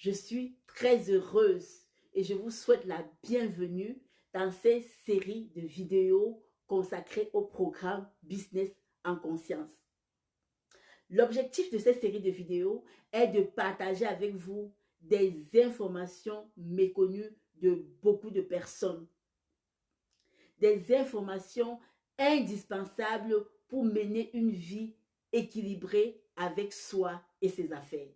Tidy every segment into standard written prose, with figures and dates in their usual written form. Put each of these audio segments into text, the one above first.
Je suis très heureuse et je vous souhaite la bienvenue dans cette série de vidéos consacrées au programme Business en conscience. L'objectif de cette série de vidéos est de partager avec vous des informations méconnues de beaucoup de personnes. Des informations indispensables pour mener une vie équilibrée avec soi et ses affaires.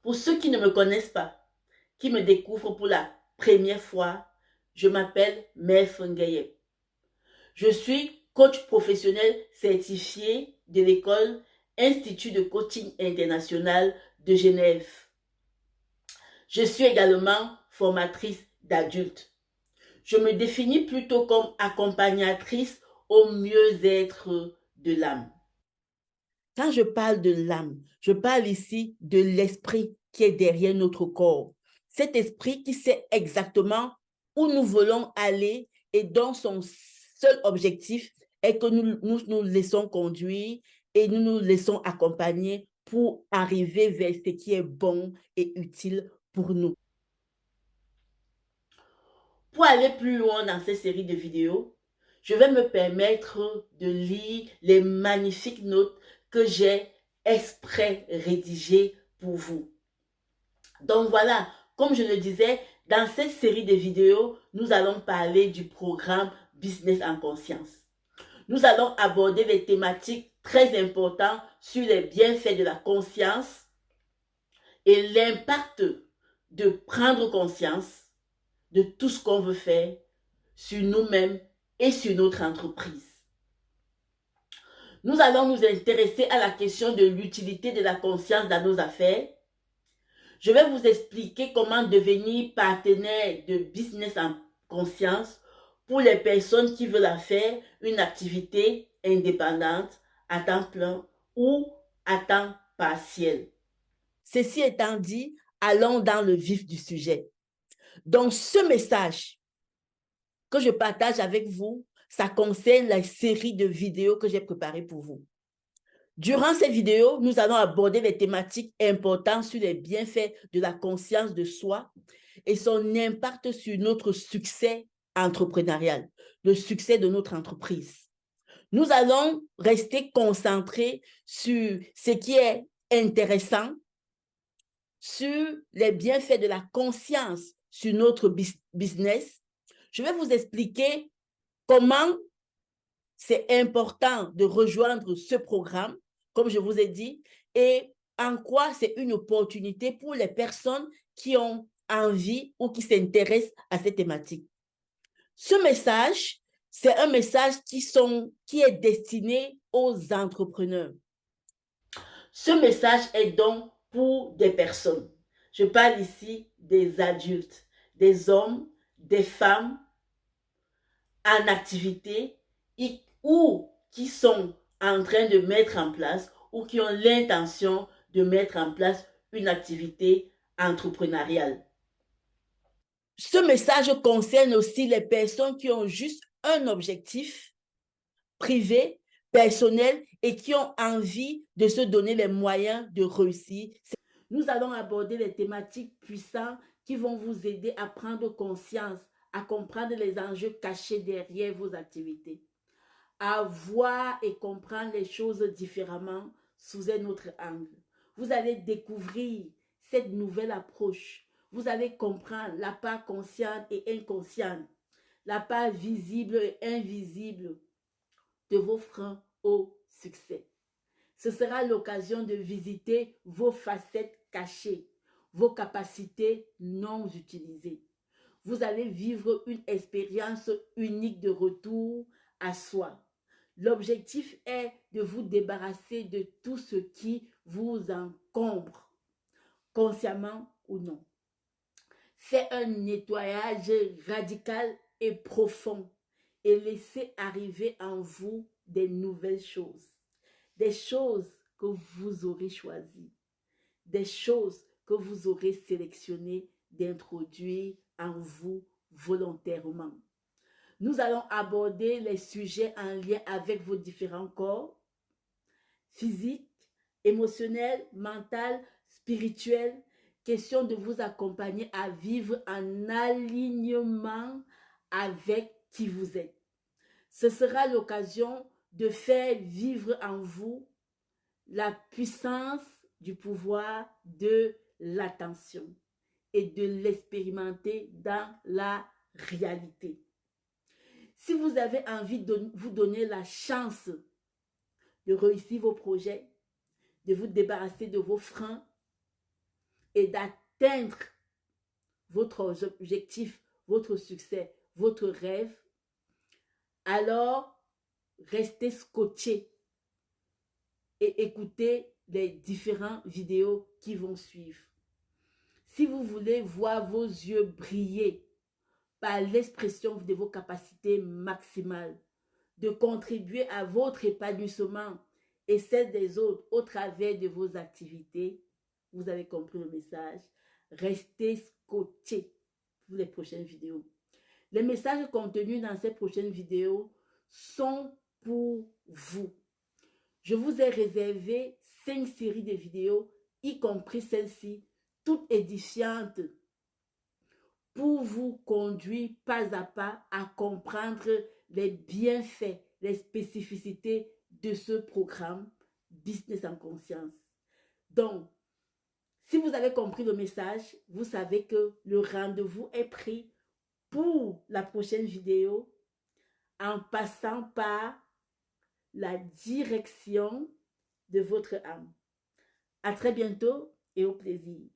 Pour ceux qui ne me connaissent pas, qui me découvrent pour la première fois, je m'appelle Mère Ngaye. Je suis coach professionnel certifié de l'école Institut de coaching international de Genève. Je suis également formatrice d'adultes. Je me définis plutôt comme accompagnatrice au mieux-être de l'âme. Quand je parle de l'âme, je parle ici de l'esprit qui est derrière notre corps. Cet esprit qui sait exactement où nous voulons aller et dont son seul objectif est que nous laissons conduire et nous nous laissons accompagner pour arriver vers ce qui est bon et utile pour nous. Pour aller plus loin dans cette série de vidéos, je vais me permettre de lire les magnifiques notes que j'ai exprès rédigées pour vous. Donc voilà, comme je le disais, dans cette série de vidéos, nous allons parler du programme Business en conscience. Nous allons aborder des thématiques très importantes sur les bienfaits de la conscience et l'impact de prendre conscience de tout ce qu'on veut faire sur nous-mêmes et sur notre entreprise. Nous allons nous intéresser à la question de l'utilité de la conscience dans nos affaires. Je vais vous expliquer comment devenir partenaire de business en conscience pour les personnes qui veulent faire une activité indépendante à temps plein ou à temps partiel. Ceci étant dit, allons dans le vif du sujet. Donc, ce message que je partage avec vous, ça concerne la série de vidéos que j'ai préparées pour vous. Durant ces vidéos, nous allons aborder les thématiques importantes sur les bienfaits de la conscience de soi et son impact sur notre succès entrepreneurial, le succès de notre entreprise. Nous allons rester concentrés sur ce qui est intéressant, sur les bienfaits de la conscience sur notre business. Je vais vous expliquer comment c'est important de rejoindre ce programme, comme je vous ai dit, et en quoi c'est une opportunité pour les personnes qui ont envie ou qui s'intéressent à cette thématique. Ce message, c'est un message qui est destiné aux entrepreneurs. Ce message est donc pour des personnes. Je parle ici des adultes, des hommes, des femmes en activité ou qui sont en train de mettre en place ou qui ont l'intention de mettre en place une activité entrepreneuriale. Ce message concerne aussi les personnes qui ont juste un objectif privé, personnel et qui ont envie de se donner les moyens de réussir. Nous allons aborder les thématiques puissantes qui vont vous aider à prendre conscience, à comprendre les enjeux cachés derrière vos activités, à voir et comprendre les choses différemment sous un autre angle. Vous allez découvrir cette nouvelle approche. Vous allez comprendre la part consciente et inconsciente, la part visible et invisible de vos freins au succès. Ce sera l'occasion de visiter vos facettes cachées, vos capacités non utilisées. Vous allez vivre une expérience unique de retour à soi. L'objectif est de vous débarrasser de tout ce qui vous encombre, consciemment ou non. C'est un nettoyage radical et profond et laissez arriver en vous des nouvelles choses. Des choses que vous aurez choisies, des choses que vous aurez sélectionnées d'introduire en vous volontairement. Nous allons aborder les sujets en lien avec vos différents corps, physiques, émotionnel, mental, spirituel. Question de vous accompagner à vivre en alignement avec qui vous êtes. Ce sera l'occasion de faire vivre en vous la puissance du pouvoir de l'attention et de l'expérimenter dans la réalité. Si vous avez envie de vous donner la chance de réussir vos projets, de vous débarrasser de vos freins et d'atteindre votre objectif, votre succès, votre rêve, alors restez scotché et écoutez les différentes vidéos qui vont suivre. Si vous voulez voir vos yeux briller par l'expression de vos capacités maximales, de contribuer à votre épanouissement et celle des autres au travers de vos activités, vous avez compris le message, restez scotché pour les prochaines vidéos. Les messages contenus dans ces prochaines vidéos sont pour vous. Je vous ai réservé 5 séries de vidéos, y compris celle-ci, toutes édifiantes, pour vous conduire pas à pas à comprendre les bienfaits, les spécificités de ce programme Business en conscience. Donc, si vous avez compris le message, vous savez que le rendez-vous est pris pour la prochaine vidéo en passant par la direction de votre âme. À très bientôt et au plaisir.